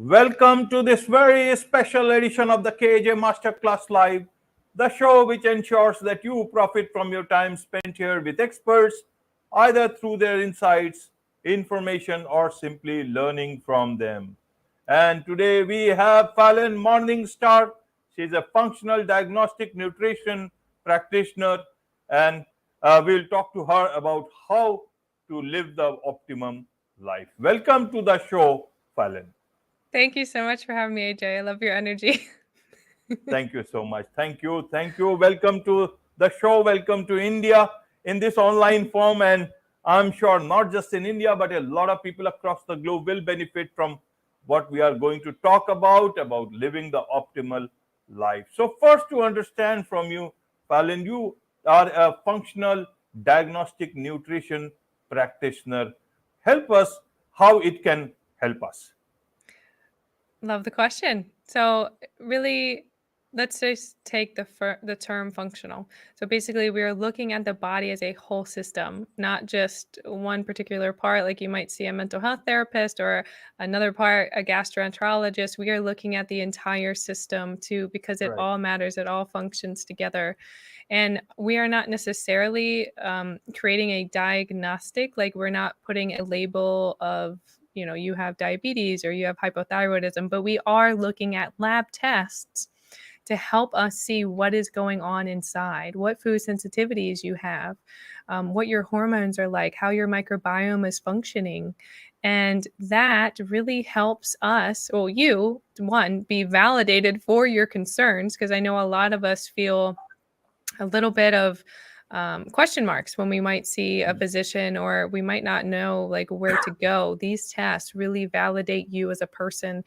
Welcome to this very special edition of the KAJ Masterclass Live, the show which ensures that you profit from your time spent here with experts, either through their insights, information, or simply learning from them. And today we have Falyn Morningstar. She's a functional diagnostic nutrition practitioner, and we'll talk to her about how to live the optimum life. Welcome to the show, Falyn. Thank you so much for having me, Ajay. I love your energy. Thank you so much. Thank you. Thank you. Welcome to the show. Welcome to India in this online form. And I'm sure not just in India, but a lot of people across the globe will benefit from what we are going to talk about living the optimal life. So, first, to understand from you, Falyn, you are a functional diagnostic nutrition practitioner. Help us how it can help us. Love the question. So, really, let's just take the term functional. So, basically, we are looking at the body as a whole system, not just one particular part. Like you might see a mental health therapist or another part, a gastroenterologist. We are looking at the entire system too, because it Right. all matters. It all functions together. And we are not necessarily creating a diagnostic, like we're not putting a label of, you have diabetes or you have hypothyroidism, but we are looking at lab tests to help us see what is going on inside, what food sensitivities you have, what your hormones are like, how your microbiome is functioning. And that really helps us, or you, one, be validated for your concerns, because I know a lot of us feel a little bit of question marks when we might see a physician, or we might not know like where to go. These tests really validate you as a person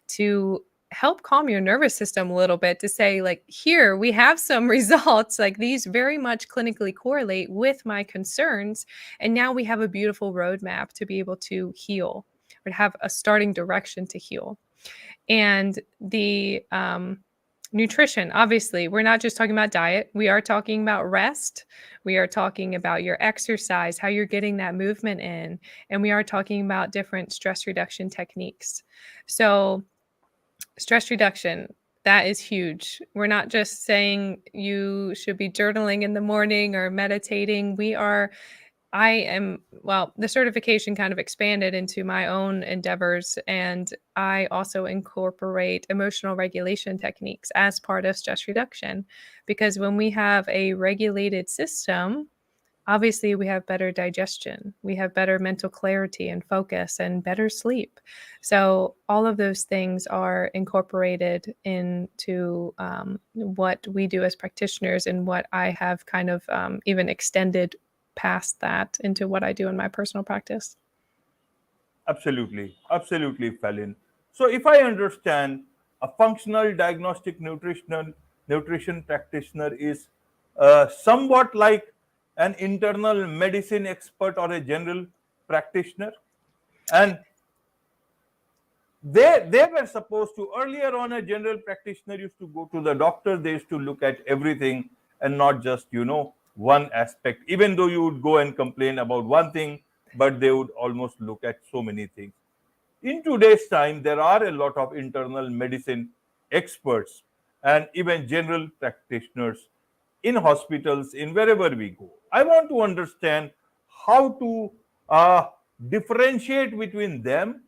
to help calm your nervous system a little bit, to say like, here we have some results, like these very much clinically correlate with my concerns, and now we have a beautiful roadmap to be able to heal, or to have a starting direction to heal. And the nutrition, obviously, we're not just talking about diet. We are talking about rest. We are talking about your exercise, how you're getting that movement in. And we are talking about different stress reduction techniques. So, stress reduction, that is huge. We're not just saying you should be journaling in the morning or meditating. The certification kind of expanded into my own endeavors, and I also incorporate emotional regulation techniques as part of stress reduction, because when we have a regulated system, obviously we have better digestion, we have better mental clarity and focus, and better sleep. So all of those things are incorporated into what we do as practitioners, and what I have kind of even extended past that into what I do in my personal practice. Absolutely, absolutely, Falyn. So, if I understand, a functional diagnostic nutrition practitioner is somewhat like an internal medicine expert or a general practitioner, and they were supposed to, earlier on, a general practitioner used to go to the doctor. They used to look at everything and not just one aspect, even though you would go and complain about one thing, but they would almost look at so many things. In today's time, there are a lot of internal medicine experts and even general practitioners in hospitals, in wherever we go. I want to understand how to differentiate between them,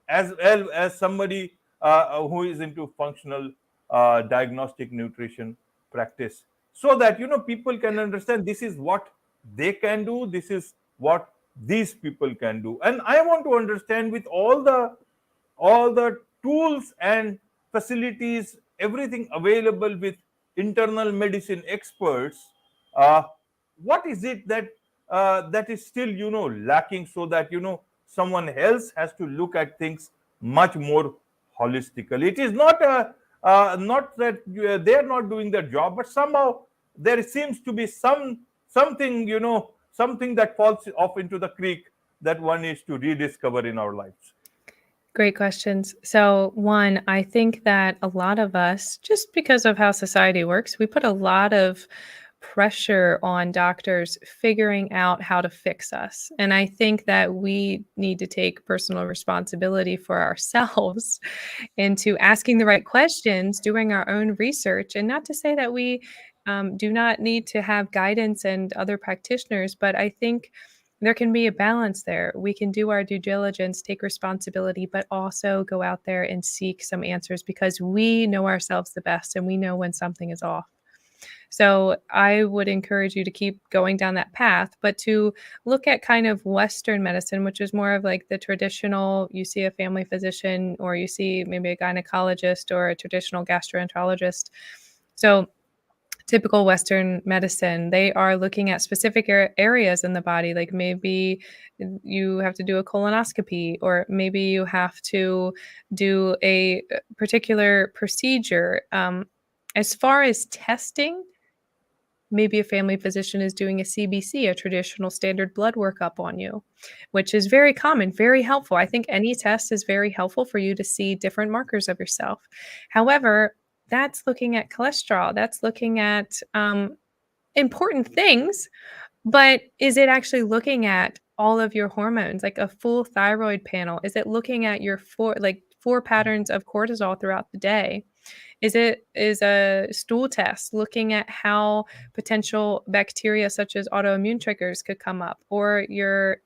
as well as somebody who is into functional diagnostic nutrition practice, so that people can understand this is what they can do, this is what these people can do. And I want to understand, with all the tools and facilities, everything available with internal medicine experts, uh, what is it that is still lacking, so that someone else has to look at things much more holistically. It is not that they are not doing their job, but somehow there seems to be something that falls off into the creek that one needs to rediscover in our lives. Great questions. So, one, I think that a lot of us, just because of how society works, we put a lot of pressure on doctors figuring out how to fix us. And I think that we need to take personal responsibility for ourselves into asking the right questions, doing our own research, and not to say that we do not need to have guidance and other practitioners, but I think there can be a balance there. We can do our due diligence, take responsibility, but also go out there and seek some answers because we know ourselves the best and we know when something is off. So I would encourage you to keep going down that path, but to look at kind of Western medicine, which is more of like the traditional, you see a family physician or you see maybe a gynecologist or a traditional gastroenterologist. So typical Western medicine, they are looking at specific areas in the body, like maybe you have to do a colonoscopy, or maybe you have to do a particular procedure. As far as testing, maybe a family physician is doing a CBC, a traditional standard blood workup on you, which is very common, very helpful. I think any test is very helpful for you to see different markers of yourself. However, that's looking at cholesterol, that's looking at important things, but is it actually looking at all of your hormones, like a full thyroid panel? Is it looking at your four patterns of cortisol throughout the day? Is a stool test looking at how potential bacteria such as autoimmune triggers could come up, or your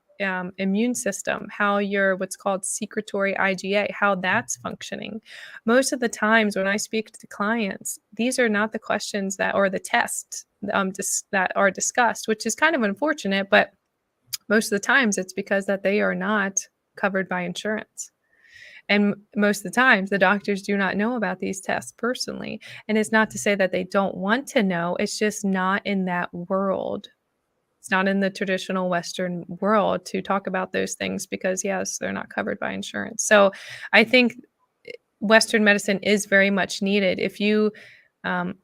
immune system, how your what's called secretory IgA, how that's functioning. Most of the times when I speak to clients, these are not the questions that or the tests that are discussed, which is kind of unfortunate, but most of the times it's because that they are not covered by insurance. And most of the times, the doctors do not know about these tests personally. And it's not to say that they don't want to know, it's just not in that world. It's not in the traditional Western world to talk about those things because, yes, they're not covered by insurance. So I think Western medicine is very much needed. If you um,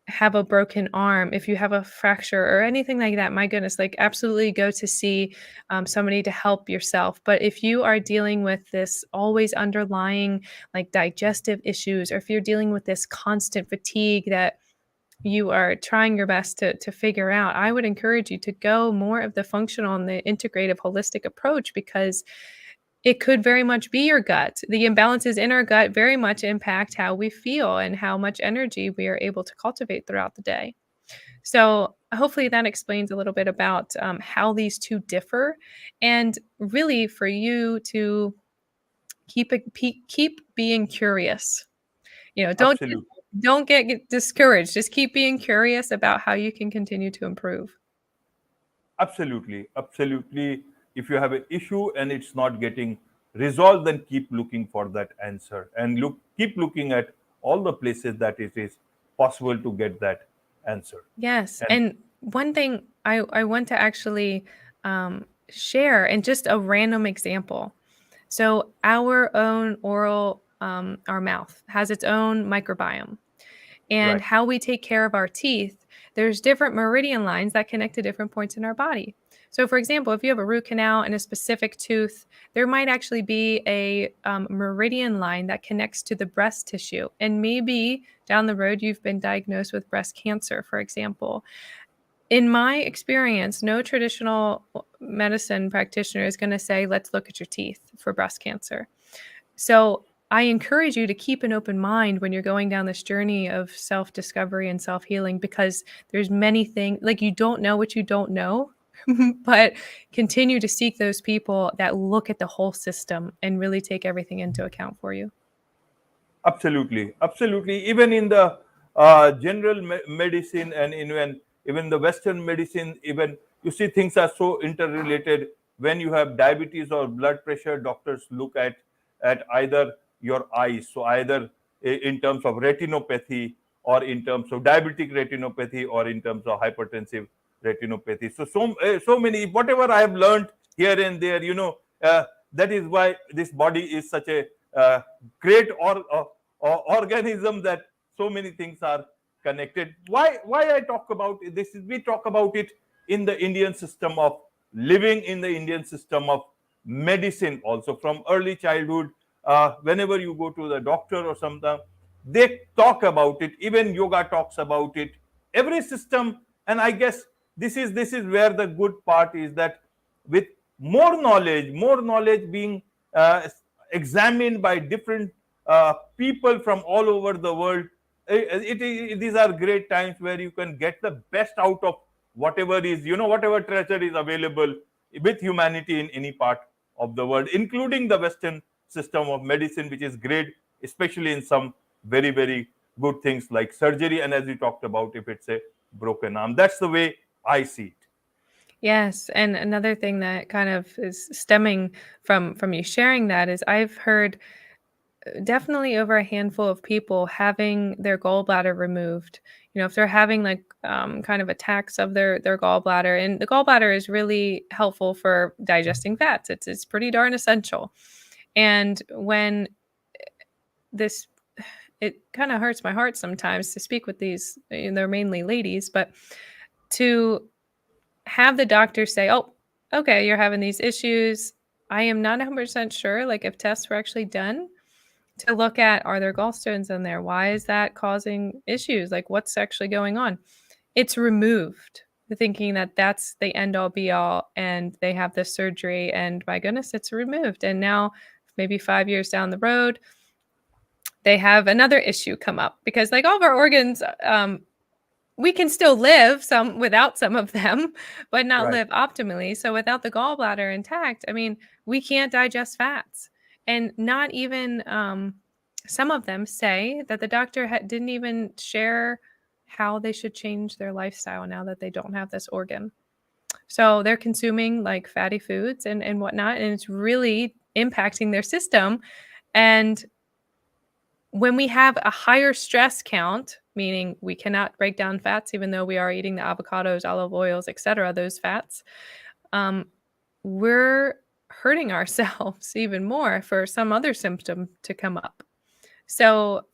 have a broken arm, if you have a fracture or anything like that, my goodness, like absolutely go to see somebody to help yourself. But if you are dealing with this always underlying like digestive issues, or if you're dealing with this constant fatigue that you are trying your best to figure out, I would encourage you to go more of the functional and the integrative holistic approach, because it could very much be your gut. The imbalances in our gut very much impact how we feel and how much energy we are able to cultivate throughout the day. So, hopefully, that explains a little bit about how these two differ, and really for you to keep being curious. You know, Absolutely. don't get discouraged. Just keep being curious about how you can continue to improve. Absolutely, absolutely. If you have an issue and it's not getting resolved, then keep looking for that answer and keep looking at all the places that it is possible to get that answer. Yes, And and one thing I want to actually share, and just a random example. So our own our mouth has its own microbiome, and right, how we take care of our teeth, there's different meridian lines that connect to different points in our body. So, for example, if you have a root canal in a specific tooth, there might actually be a meridian line that connects to the breast tissue. And maybe down the road, you've been diagnosed with breast cancer, for example. In my experience, no traditional medicine practitioner is going to say, let's look at your teeth for breast cancer. So I encourage you to keep an open mind when you're going down this journey of self-discovery and self-healing, because there's many things, like, you don't know what you don't know, but continue to seek those people that look at the whole system and really take everything into account for you. absolutely, absolutely. Even in the general medicine and even the Western medicine, even you see things are so interrelated. When you have diabetes or blood pressure, doctors look at either your eyes, so either in terms of retinopathy, or in terms of diabetic retinopathy, or in terms of hypertensive retinopathy. So many, whatever I have learned here and there, that is why this body is such a great organism, that so many things are connected. Why I talk about this is, we talk about it in the Indian system of living, in the Indian system of medicine also, from early childhood. Whenever you go to the doctor or something, they talk about it. Even yoga talks about it. Every system And I guess this is where the good part is, that with more knowledge being uh, examined by different people from all over the world, these are great times where you can get the best out of whatever is, whatever treasure is available with humanity in any part of the world, including the Western system of medicine, which is great, especially in some very, very good things like surgery. And as you talked about, if it's a broken arm, that's the way I see it. Yes, and another thing that kind of is stemming from you sharing that is I've heard definitely over a handful of people having their gallbladder removed. If they're having like kind of attacks of their gallbladder, and the gallbladder is really helpful for digesting fats. It's pretty darn essential. And when this it kind of hurts my heart sometimes to speak with these, they're mainly ladies, but to have the doctor say, "Oh, okay, you're having these issues." I am not 100% sure, like, if tests were actually done to look at, are there gallstones in there? Why is that causing issues? Like, what's actually going on? It's removed, thinking that that's the end all be all, and they have this surgery, and my goodness, it's removed. And now, maybe 5 years down the road, they have another issue come up because, like all of our organs, we can still live some without some of them, but not Right. live optimally. So without the gallbladder intact, I mean, we can't digest fats. And not even some of them say that the doctor didn't even share how they should change their lifestyle now that they don't have this organ. So they're consuming like fatty foods and whatnot, and it's really impacting their system. And when we have a higher stress count, meaning we cannot break down fats, even though we are eating the avocados, olive oils, etc., those fats, um, we're hurting ourselves even more for some other symptom to come up. So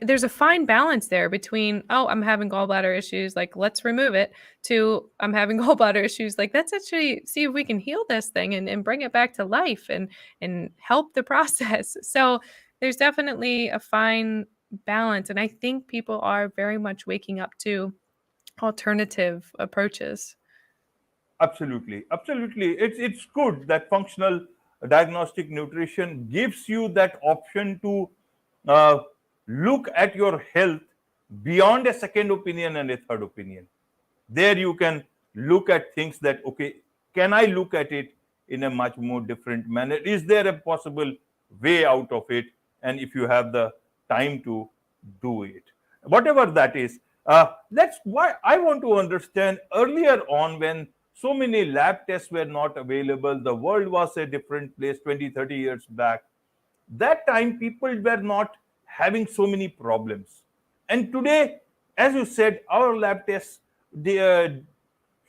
there's a fine balance there between, oh, I'm having gallbladder issues, like let's remove it, to I'm having gallbladder issues, like let's actually see if we can heal this thing and bring it back to life and help the process. So there's definitely a fine balance. And I think people are very much waking up to alternative approaches. Absolutely, absolutely. It's good that functional diagnostic nutrition gives you that option to uh, look at your health beyond a second opinion and a third opinion. There you can look at things that, okay, can I look at it in a much more different manner? Is there a possible way out of it? And if you have the time to do it, whatever that is, that's why I want to understand. Earlier on, when so many lab tests were not available, the world was a different place 20, 30 years back. That time people were not having so many problems. And today, as you said, our lab tests, they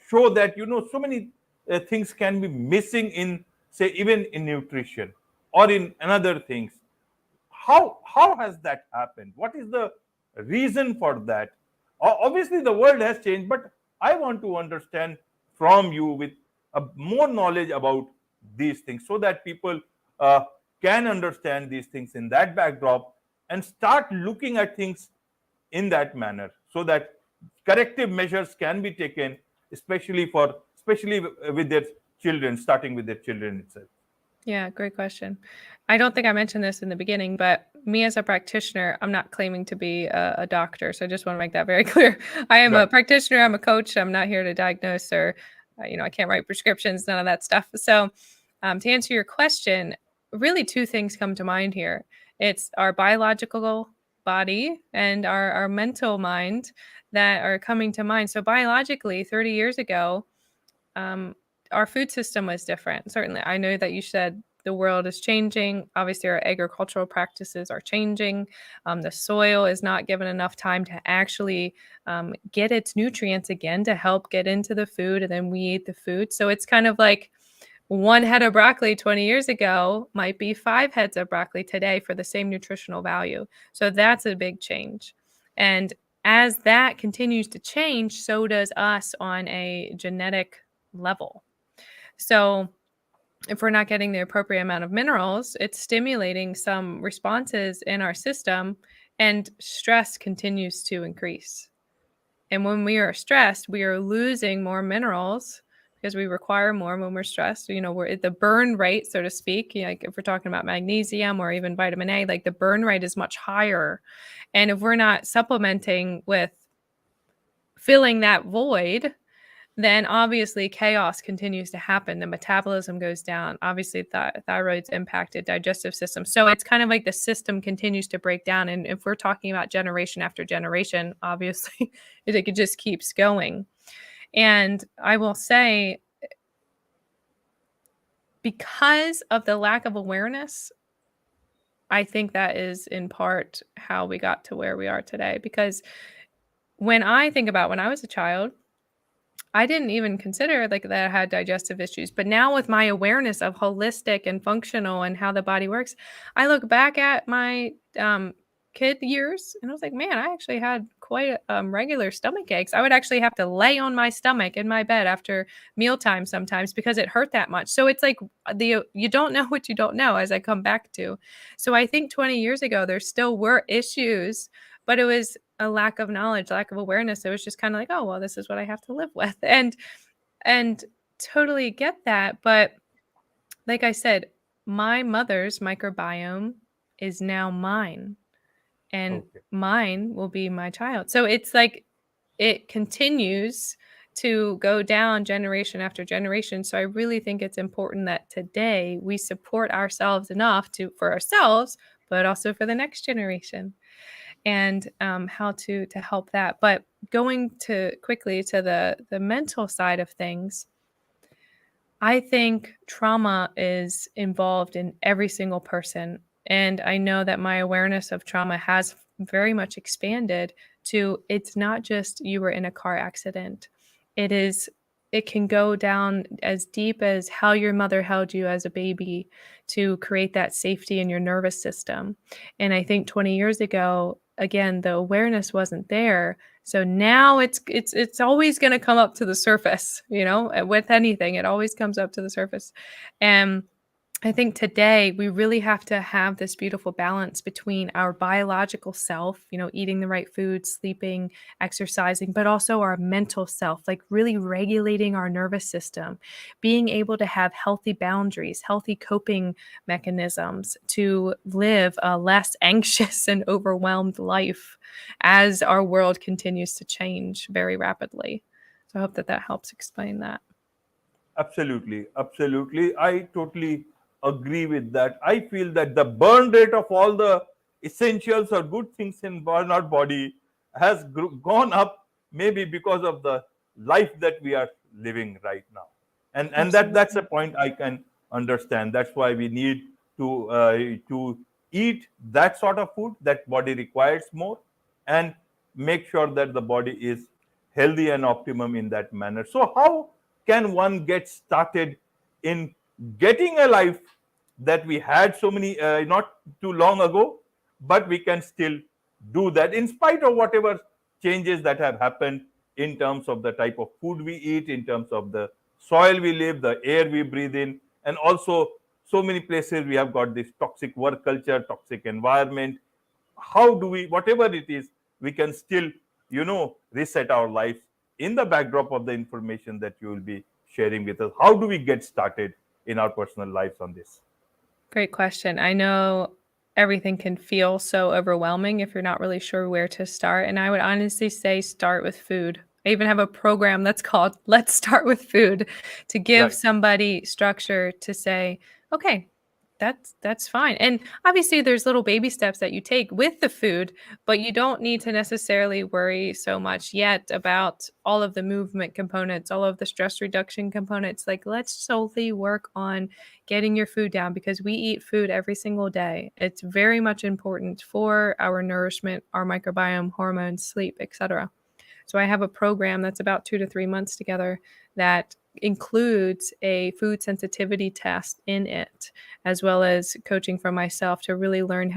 show that, so many things can be missing in, say, even in nutrition or in another things. How has that happened? What is the reason for that? Obviously the world has changed, but I want to understand from you with more knowledge about these things, so that people uh, can understand these things in that backdrop and start looking at things in that manner, so that corrective measures can be taken, especially with their children, starting with their children itself. Yeah, great question. I don't think I mentioned this in the beginning, but me as a practitioner, I'm not claiming to be a doctor. So I just want to make that very clear. I am a Right. practitioner. I'm a coach. I'm not here to diagnose or, I can't write prescriptions, none of that stuff. So to answer your question, really two things come to mind here. It's our biological body and our mental mind that are coming to mind. So biologically, 30 years ago, um, our food system was different. Certainly, I know that you said the world is changing. Obviously, our agricultural practices are changing. The soil is not given enough time to actually get its nutrients again to help get into the food, and then we eat the food. So it's kind of like one head of broccoli 20 years ago might be 5 heads of broccoli today for the same nutritional value. So that's a big change. And as that continues to change, so does us on a genetic level. So if we're not getting the appropriate amount of minerals, it's stimulating some responses in our system, and stress continues to increase. And when we are stressed, we are losing more minerals because we require more when we're stressed. We're at the burn rate, so to speak. Like if we're talking about magnesium or even vitamin A, like the burn rate is much higher. And if we're not supplementing with filling that void, then obviously chaos continues to happen. The metabolism goes down. Obviously, thyroid's impacted, digestive system. So it's kind of like the system continues to break down. And if we're talking about generation after generation, obviously, it just keeps going. And I will say, because of the lack of awareness, I think that is in part how we got to where we are today. Because when I think about when I was a child, I didn't even consider like that I had digestive issues. But now with my awareness of holistic and functional and how the body works, I look back at my kid years and I was like, man, I actually had quite regular stomach aches. I would actually have to lay on my stomach in my bed after mealtime sometimes because it hurt that much. So it's like you don't know what you don't know, as I come back to. So I think 20 years ago, there still were issues, but it was a lack of knowledge, lack of awareness. It was just kind of like, oh, well, this is what I have to live with. And totally get that. But like I said, my mother's microbiome is now mine, and Okay. mine will be my child. So it's like it continues to go down generation after generation. So I really think it's important that today we support ourselves enough for ourselves, but also for the next generation, and how to help that. But going to quickly to the mental side of things, I think trauma is involved in every single person. And I know that my awareness of trauma has very much expanded to it's not just you were in a car accident. It can go down as deep as how your mother held you as a baby to create that safety in your nervous system. And I think 20 years ago, again, the awareness wasn't there. So now it's always going to come up to the surface, with anything, it always comes up to the surface. And I think today we really have to have this beautiful balance between our biological self, eating the right food, sleeping, exercising, but also our mental self, like really regulating our nervous system, being able to have healthy boundaries, healthy coping mechanisms to live a less anxious and overwhelmed life as our world continues to change very rapidly. So I hope that helps explain that. Absolutely, absolutely. I totally agree with that. I feel that the burn rate of all the essentials or good things in our body has gone up, maybe because of the life that we are living right now. And that's a Absolutely. point I can understand. That's why we need to eat that sort of food that body requires more, and make sure that the body is healthy and optimum in that manner. So how can one get started in getting a life that we had so many not too long ago, but we can still do that in spite of whatever changes that have happened in terms of the type of food we eat, in terms of the soil we live, the air we breathe in, and also so many places we have got this toxic work culture, toxic environment. How do we, whatever it is, we can still reset our lives in the backdrop of the information that you will be sharing with us? How do we get started in our personal lives on this? Great question. I know everything can feel so overwhelming if you're not really sure where to start. And I would honestly say start with food. I even have a program that's called Let's Start with Food to give Right. somebody structure to say, okay, that's fine. And obviously there's little baby steps that you take with the food, but you don't need to necessarily worry so much yet about all of the movement components, all of the stress reduction components. Like let's solely work on getting your food down, because we eat food every single day. It's very much important for our nourishment, our microbiome, hormones, sleep, etc. So I have a program that's about 2 to 3 months together that includes a food sensitivity test in it, as well as coaching for myself to really learn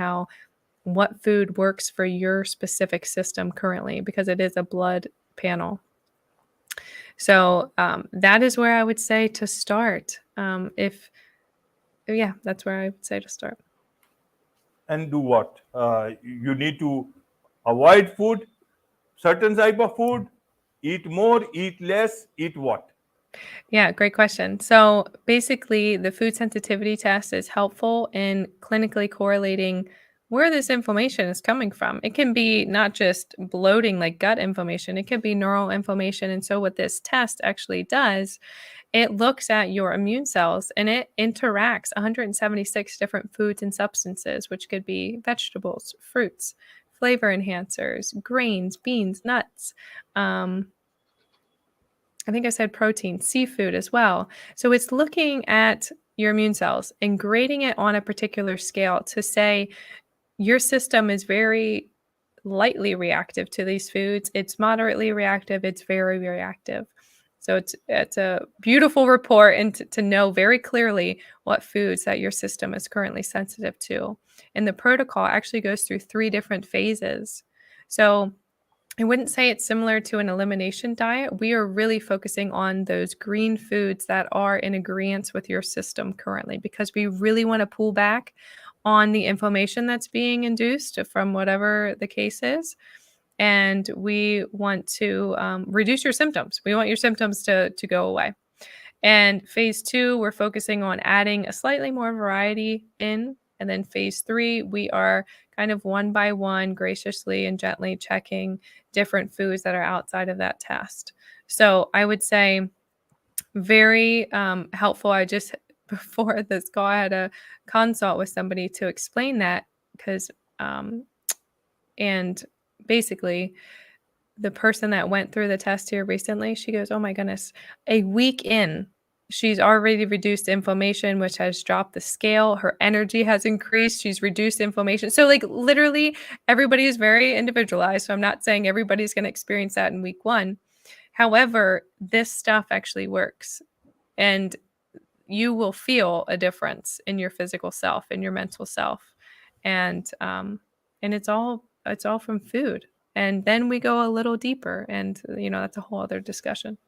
what food works for your specific system currently, because it is a blood panel. So that is where I would say to start. That's where I would say to start. And do what? You need to avoid food, certain type of food, Eat more, eat less, eat what? Yeah, great question. So basically, the food sensitivity test is helpful in clinically correlating where this inflammation is coming from. It can be not just bloating like gut inflammation, it could be neural inflammation. And so, what this test actually does, it looks at your immune cells and it interacts 176 different foods and substances, which could be vegetables, fruits, flavor enhancers, grains, beans, nuts. Um, I think I said protein, seafood as well. So it's looking at your immune cells and grading it on a particular scale to say your system is very lightly reactive to these foods. It's moderately reactive. It's very reactive. So it's a beautiful report and to know very clearly what foods that your system is currently sensitive to. And the protocol actually goes through 3 different phases. So I wouldn't say it's similar to an elimination diet. We are really focusing on those green foods that are in agreement with your system currently because we really want to pull back on the inflammation that's being induced from whatever the case is. And we want to reduce your symptoms. We want your symptoms to go away. And phase 2, we're focusing on adding a slightly more variety in. And then phase 3, we are kind of one by one, graciously and gently checking different foods that are outside of that test. So I would say very helpful. I just, before this call, I had a consult with somebody to explain that because, and basically, the person that went through the test here recently, she goes, "Oh my goodness, a week in, she's already reduced inflammation, which has dropped the scale. Her energy has increased. She's reduced inflammation." So, like, literally, everybody is very individualized. So, I'm not saying everybody's going to experience that in week 1. However, this stuff actually works. And you will feel a difference in your physical self, in your mental self. And it's all from food. And then we go a little deeper and that's a whole other discussion.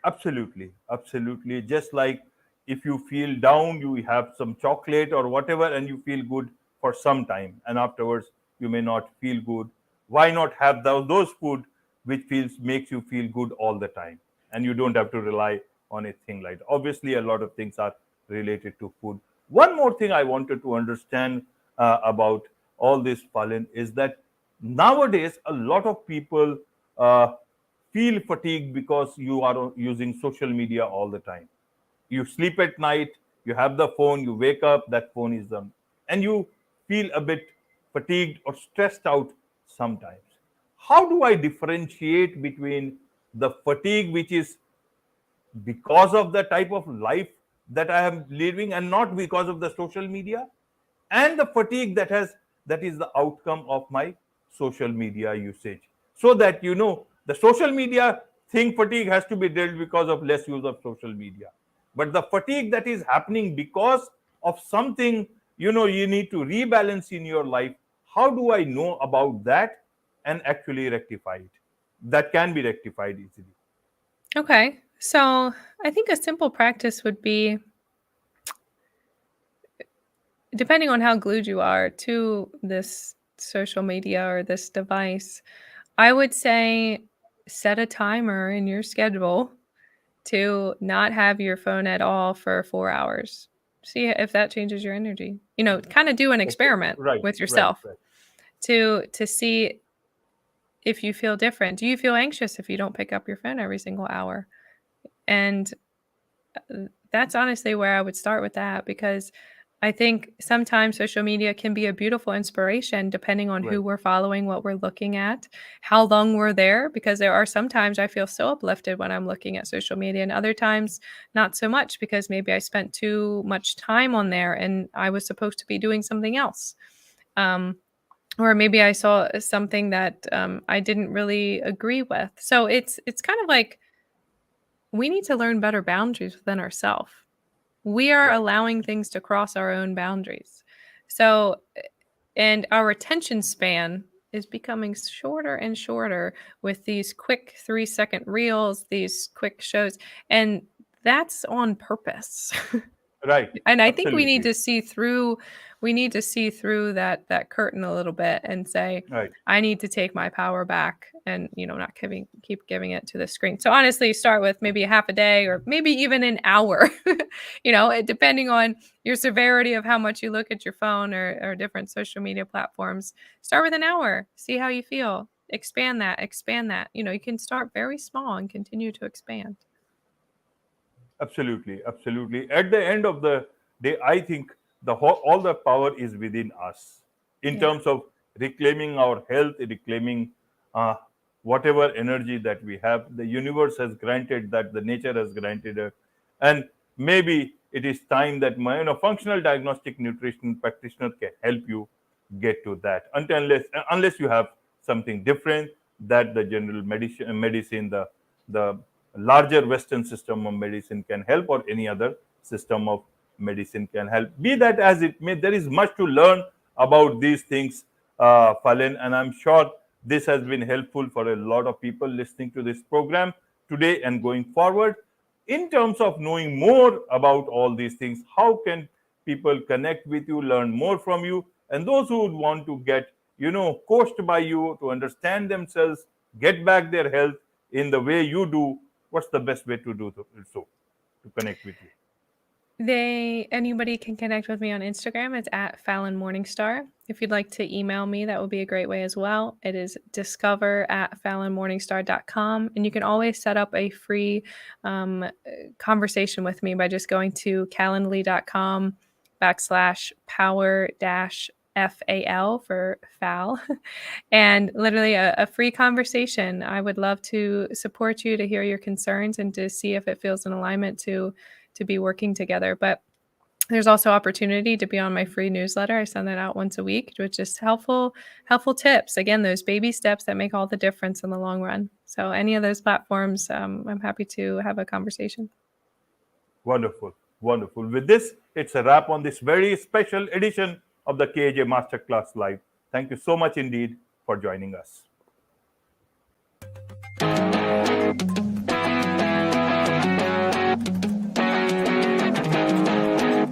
Absolutely, absolutely. Just like if you feel down, you have some chocolate or whatever, and you feel good for some time, and afterwards you may not feel good. Why not have those food which feels makes you feel good all the time, and you don't have to rely on a thing like that. Obviously, a lot of things are related to food. One more thing I wanted to understand about all this, Falyn, is that nowadays a lot of people feel fatigued because you are using social media all the time. You sleep at night, you have the phone, you wake up, that phone is them, and you feel a bit fatigued or stressed out sometimes. How do I differentiate between the fatigue which is because of the type of life that I am living and not because of the social media, and the fatigue that is the outcome of my social media usage? So that the social media thing fatigue has to be dealt because of less use of social media, but the fatigue that is happening because of something you need to rebalance in your life, how do I know about that and actually rectify it? That can be rectified easily. Okay. So I think a simple practice would be, depending on how glued you are to this social media or this device, I would say set a timer in your schedule to not have your phone at all for 4 hours. See if that changes your energy. Kind of do an Okay, experiment right, with right, yourself right. to see if you feel different. Do you feel anxious if you don't pick up your phone every single hour? And that's honestly where I would start with that, because I think sometimes social media can be a beautiful inspiration depending on who Right. we're following, what we're looking at, how long we're there. Because there are sometimes I feel so uplifted when I'm looking at social media, and other times not so much because maybe I spent too much time on there and I was supposed to be doing something else. Um, or maybe I saw something that I didn't really agree with. So it's kind of like we need to learn better boundaries within ourselves. We are Right. allowing things to cross our own boundaries. So, and our attention span is becoming shorter and shorter with these quick 3-second reels, these quick shows. And that's on purpose. Right. And I think we need Absolutely. to see through we need to see through that curtain a little bit and say, Right. I need to take my power back and, not keep giving it to the screen. So honestly, start with maybe a half a day or maybe even an hour, depending on your severity of how much you look at your phone or different social media platforms. Start with an hour, see how you feel. Expand that. You can start very small and continue to expand. Absolutely, absolutely. At the end of the day, I think all the power is within us in Yeah. terms of reclaiming our health, reclaiming uh, whatever energy that we have. The universe has granted that, the nature has granted it, and maybe it is time that my functional diagnostic nutrition practitioner can help you get to that. Unless you have something different that the general medicine, the larger Western system of medicine can help, or any other system of medicine can help. Be that as it may, there is much to learn about these things, Falyn, and I'm sure this has been helpful for a lot of people listening to this program today and going forward. In terms of knowing more about all these things, how can people connect with you, learn more from you, and those who would want to get, coached by you to understand themselves, get back their health in the way you do, what's the best way to do so, to connect with you? Anybody can connect with me on Instagram. It's at Falyn Morningstar. If you'd like to email me, that would be a great way as well. It is discover@falynmorningstar.com. And you can always set up a free conversation with me by just going to calendly.com/power-FAL for FAL. And literally a free conversation. I would love to support you, to hear your concerns, and to see if it feels in alignment to be working together. But there's also opportunity to be on my free newsletter. I send that out once a week with just helpful tips. Again, those baby steps that make all the difference in the long run. So any of those platforms, I'm happy to have a conversation. Wonderful, wonderful. With this, it's a wrap on this very special edition of the KAJ Masterclass Live. Thank you so much indeed for joining us.